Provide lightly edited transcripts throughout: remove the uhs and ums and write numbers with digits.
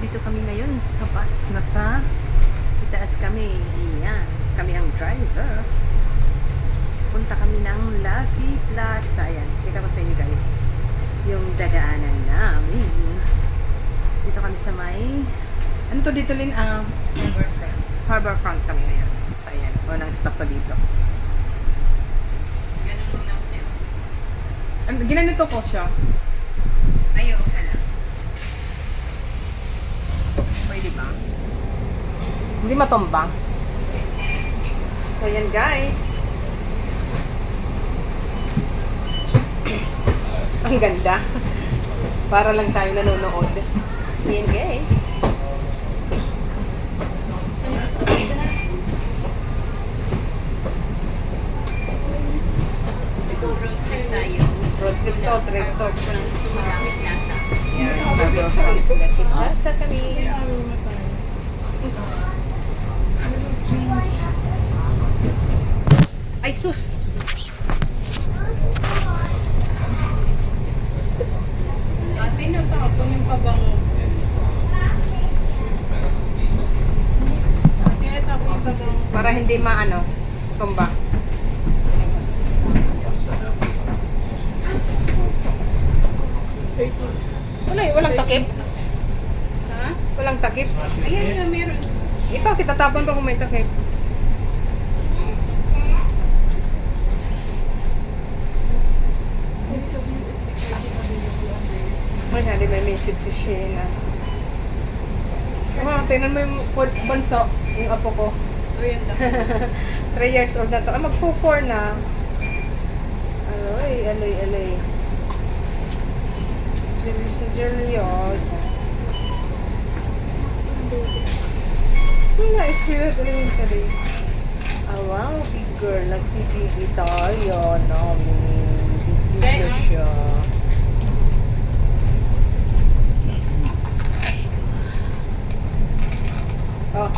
Dito kami ngayon sa bus. Nasa itaas kami. Ayan. Kami ang driver. Punta kami ng Lucky Plaza. Ayan. Kita ko sa inyo guys. Yung dadaanan namin. Dito kami sa may... Ano to dito, Lin? Riverfront. Harborfront kami ngayon. So, ayan. Unang stop to dito. Ganun muna ako niya. Ginanito ko siya. Ayaw ka lang. Pwede ba? Hindi matumbang. So, yan guys. Ang ganda. Para lang tayo nanonood. Yan guys. Road trip tayo. Road trip to, trip to. From Malapit Plaza. Yan. Lucky Plaza kami. Ay, sus! Ate, natapon yung pabango. Ate, natapon yung pabango. Para hindi maano, tumba. Wala eh, walang takip. Ha? Walang takip. Ayan nga, meron. Ito, kitatapon pa kung may takip. May may message si Sheena. Tingnan mo yung bunso, yung apo ko. Ayan lang. 3 years old na to. Magpo-4 na. Aloy, aloy, aloy. Si Julius. Yung na-spirit elementary. Wow, big girl na si Bibi tayo namin. Big girl siya. Oh.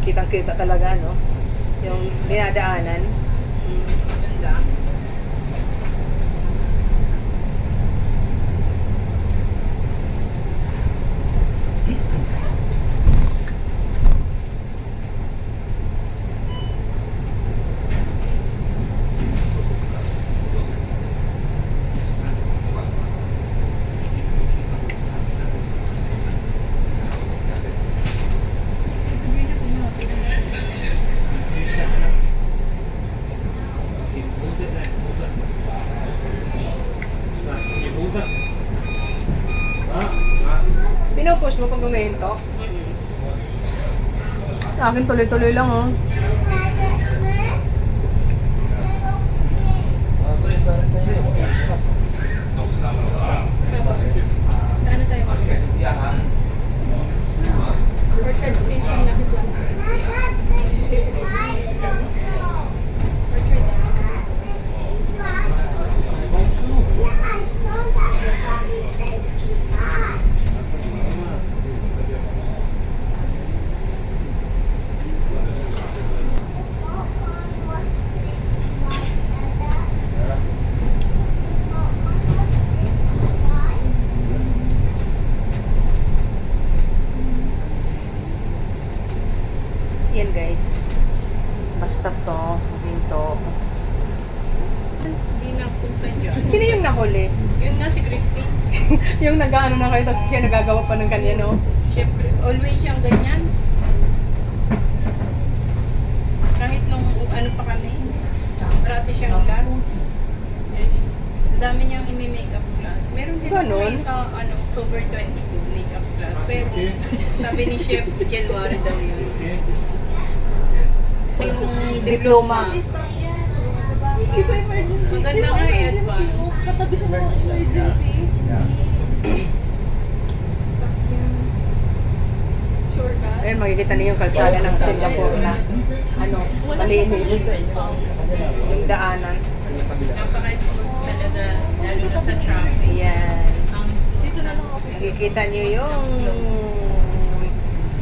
Kitang-kita talaga, no? Yung dinadaanan. Maganda. Pinupush mo kung gumento. Akin tuloy-tuloy lang, oh. Saan na tayo? Orchard Station na Plaza. Yan guys. Basta to, ginto. Hindi na kung saan dyan. Sino yung nahuli? Yun nga si Christine. Yung nag-ano na kayo, tapos siya nagagawa pa ng kanya, no? Siyempre, always siyang ganyan. Kahit nung ano pa kami, parati siyang class. Ang dami niyang imi-makeup class. Meron din ako Ganon? sa October 22 makeup class. Pero sabi ni Chef, January daw yun. Yung Diploma. Iba emergency. Maganda nga i-advance. Katabi siya ng emergency. Stop yan. Shortcut. Ayun, makikita niyo yung kalsada ng Singapore na ano, malinis. Yung daanan. Napaka-smooth talaga, lalo na sa traffic. Ayan. Ang smooth Dito na lang ako. Makikita niyo yung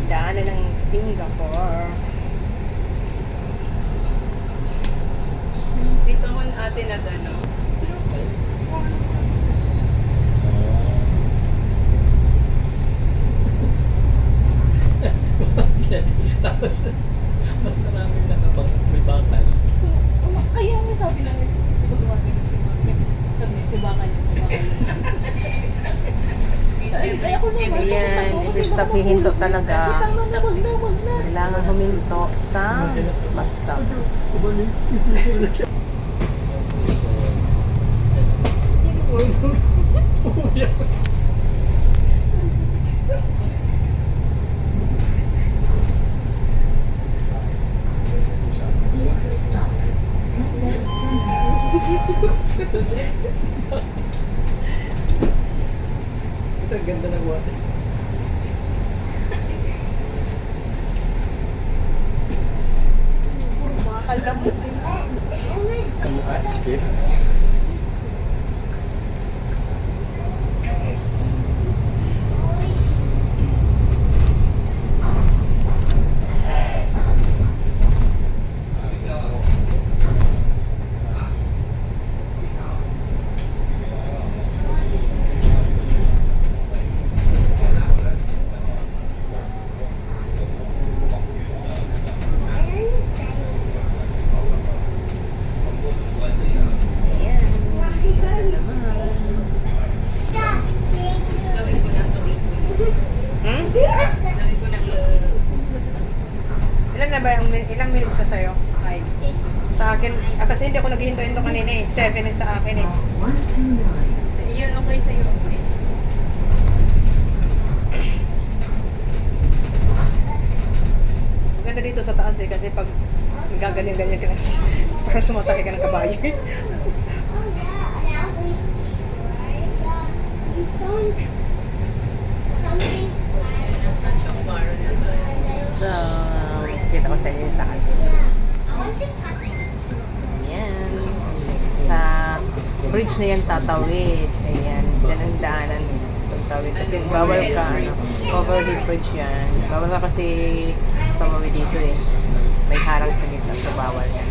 daanan ng Singapore. Sito ko ate na gano'n. Tapos, mas maraming nakapag may bakal. So, kaya nga sabi lang nila, di ba dumating si Mami? Sabi niya, bakal yun, bakal yun. Ay, ako naman. Ayan, ibig stop hihinto talaga. Tama na, wag na. Kailangan huminto sa bus stop. Ito, ang ganda ng water. Puro bakal lang kasi. Ang atmosphere. Ayan. Naman. Gawin ko na to 8 minutes. Hmm? Gawin ko na 8 minutes. Ilan na ba yung ilang minutes na sa'yo? 5. Sa akin, kasi hindi ako naghihinto-hinto kanina eh. 7 yung sa akin eh. Iyon okay sa'yo. Okay. Maganda dito sa taas eh, kasi pag gaganyan-ganyan ka na, parang sumasakay ka ng kabayo. Nasa Chongbaro na tayo. So, kita ko sa inyo yung taas. Ayan. Sa bridge na yan tatawid. Ayan. Diyan ang daanan. Tatawid. Kasi bawal ka, ano, overhead bridge yan. Bawal ka kasi tumawid dito eh. May harang sa gitna. So, bawal yan.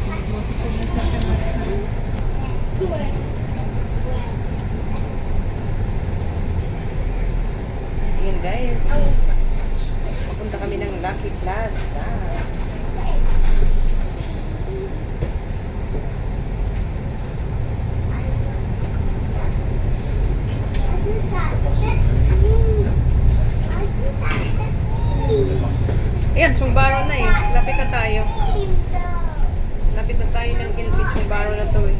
Ayan guys. Papunta kami ng Lucky Plaza. Ayan, Sumbaro na eh. Lapit na tayo. Lapit na tayo ng Gilbit. Sumbaro na to eh.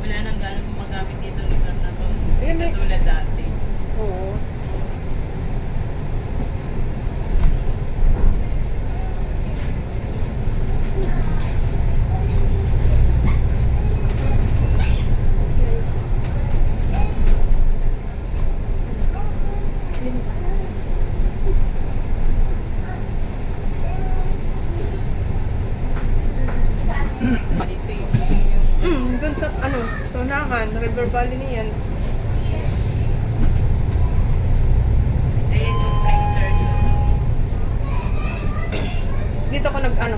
Wala nang gano'ng gumagamit dito ng lugar na to. Ayan, Hindi katulad dati. Oo. Dito yung Doon sa, ano, sa unahan, River Valley niyan. ayan yung Fraser's. Dito ako nag, ano,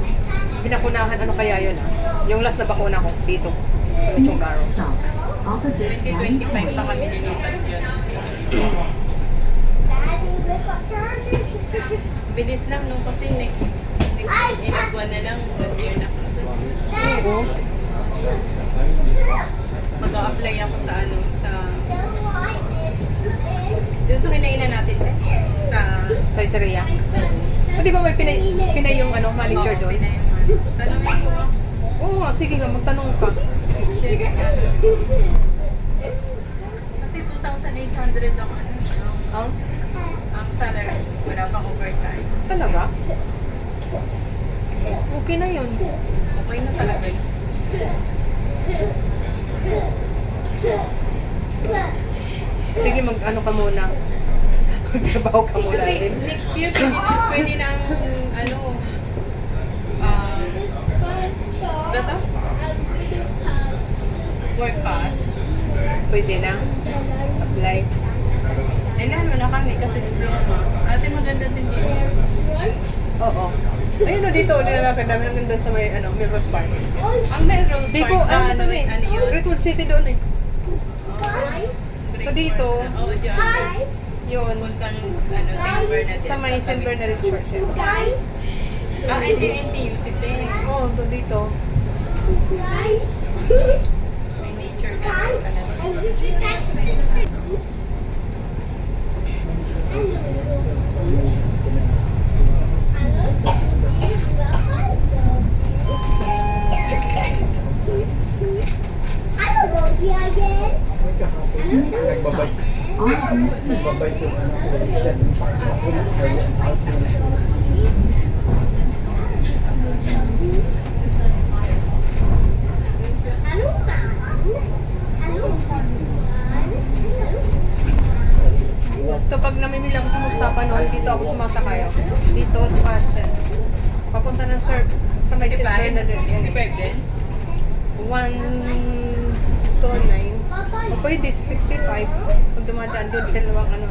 binakunahan, ano kaya yun ah. Yung last na bakuna ko, dito. Sa Michonggaro. 2025 pa kami nilipat dyan. Bilis lang no kasi next ilang buwan na lang good year na ako. Oo. Mag-a-apply ako sa ano sa dun sa kinainan natin sa Sa Isaiah. Di ba may pinay yung ano, manager doon? Tanongin ko Oo nga, sige nga, magtanong ka. check kasi 2,800 ang ano ang salary wala pang overtime. Talaga? Okay na yun. Okay na talaga yun. Sige, mag-ano ka muna. Trabaho ka muna Kasi rin. next year, pwede na ang, ano, bata? Work pass. Pwede na. Apply. Ilan mo na kami kasi diploma. Ate, maganda din dito. Oo. Ayun o, dito. Nilalapit namin ang ganda sa may, Melrose Park. Ang Melrose Di Park ko, na, ano to eh. ano yun? Greatwood City doon eh. So, dito. Oo, dyan. Yun. Puntang, St. Bernadette. Sa may St. Bernadette Church. Yun. Ay, si NTU, si Ting. Oo, to dito. May nature ka. Nagbabay. Nagbabay yung television. So, pag namimili ako sa Mustafa noon, dito ako sumasakay. Dito, tsaka dyan. Papunta ng Sir, sa may St. Bernadette. Yan. 65 din? 129. O pwede, 65. Pag dumadaan doon, dalawang ano.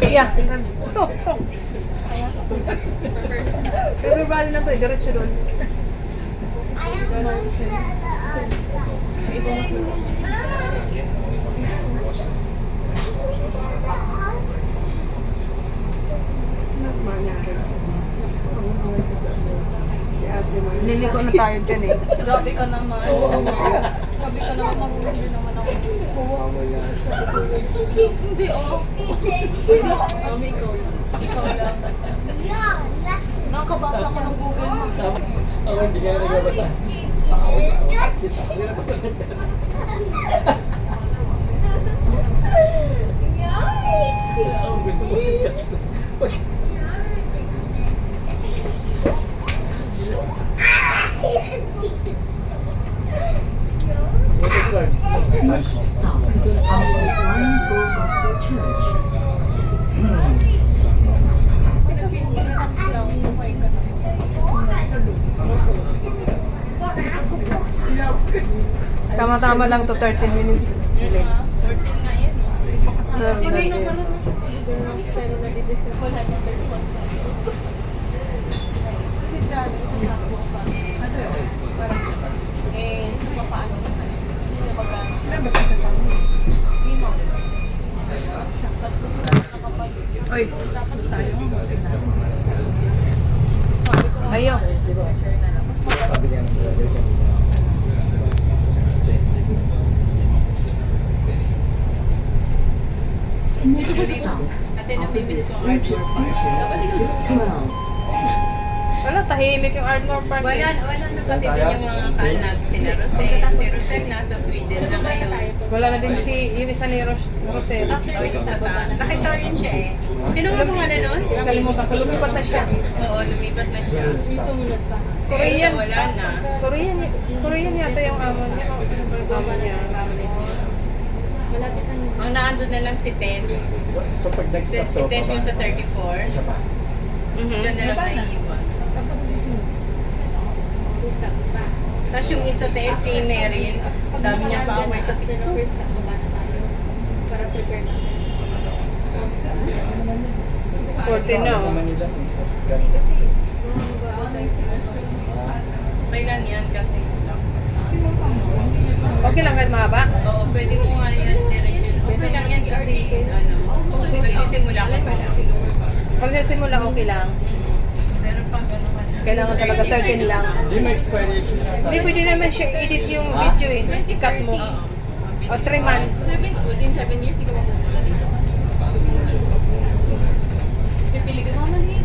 Yeah. Ito. River Valley na to eh, diretso doon. Liliko na tayo dyan eh. Grabe ka naman. Grabe ka naman, marunong din naman ako. Hindi, oh. Hindi ako. Ikaw lang. Ikaw lang. Nakakabasa ko ng Google mo. Ako hindi ka na nagbabasa. Paawal na ako. Hindi na basa na. Ako gusto ko si Jess. What is that? Tama-tama lang to 13 minutes. 14 na yan. Hindi naman naman siya pero nadidistress ko lang yung 31 pesos. Kasi grabe, isang hapon pa. Parang, paano naman. Hindi magkano. Basta sa pang. Hindi mo. Tatlo sila nakapag. Oy, Dapat tayo. ayo. Sabi niya ng brother ko. Ate, nabibis ko ang Ardmore Park. Dapat ikaw. Wala, tahimik yung Ardmore Park. Wala nakatindi yung mga kanat. Si Rosel. Si Rosel nasa Sweden na ngayon. Wala na din si yung isa ni Rosel. O yung sa taas. Nakita rin siya eh. Sino ang pangalan nun? Kalimutan ko, lumipat na siya. Oo, lumipat na siya. Yung sumunod pa. Si Korean. Elsa wala na. Korean yata yung amo niya. Amo niya. Malapit lang yun. Ang naandun na lang si Tess. So pag next Si stop, Tess yung sa 34. isa pa. Diyan na lang naiiwan. Two stops pa. Tapos yung isa Tess, si Meryl. Ang dami niya pa away sa TikTok. TikTok. First stop, baba na tayo. Para prepare natin. 14 na. oh. Manila. Okay lang yan kasi. Okay lang kahit mahaba. Oo, pwede mo nga yan direct. Okay lang yan kasi nagsisimula ka pa lang. Pag sisimula, okay lang. Pero pag ano ka na. Kailangan talaga 13 lang. Hindi may expiration na. Hindi, pwede naman siya edit yung video eh. I-cut mo. O 3 months. Within 7 years, di ka mapupunta dito. Pipili ka naman eh.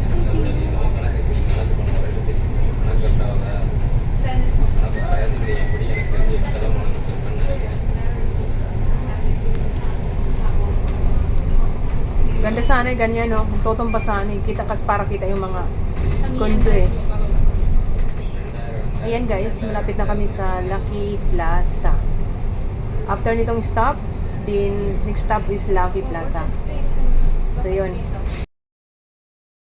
Ganda sana eh, ganyan no. Totomba sana eh. Kita kas para kita yung mga kondo eh. Ayan guys, malapit na kami sa Lucky Plaza. After nitong stop, next stop is Lucky Plaza. So yun,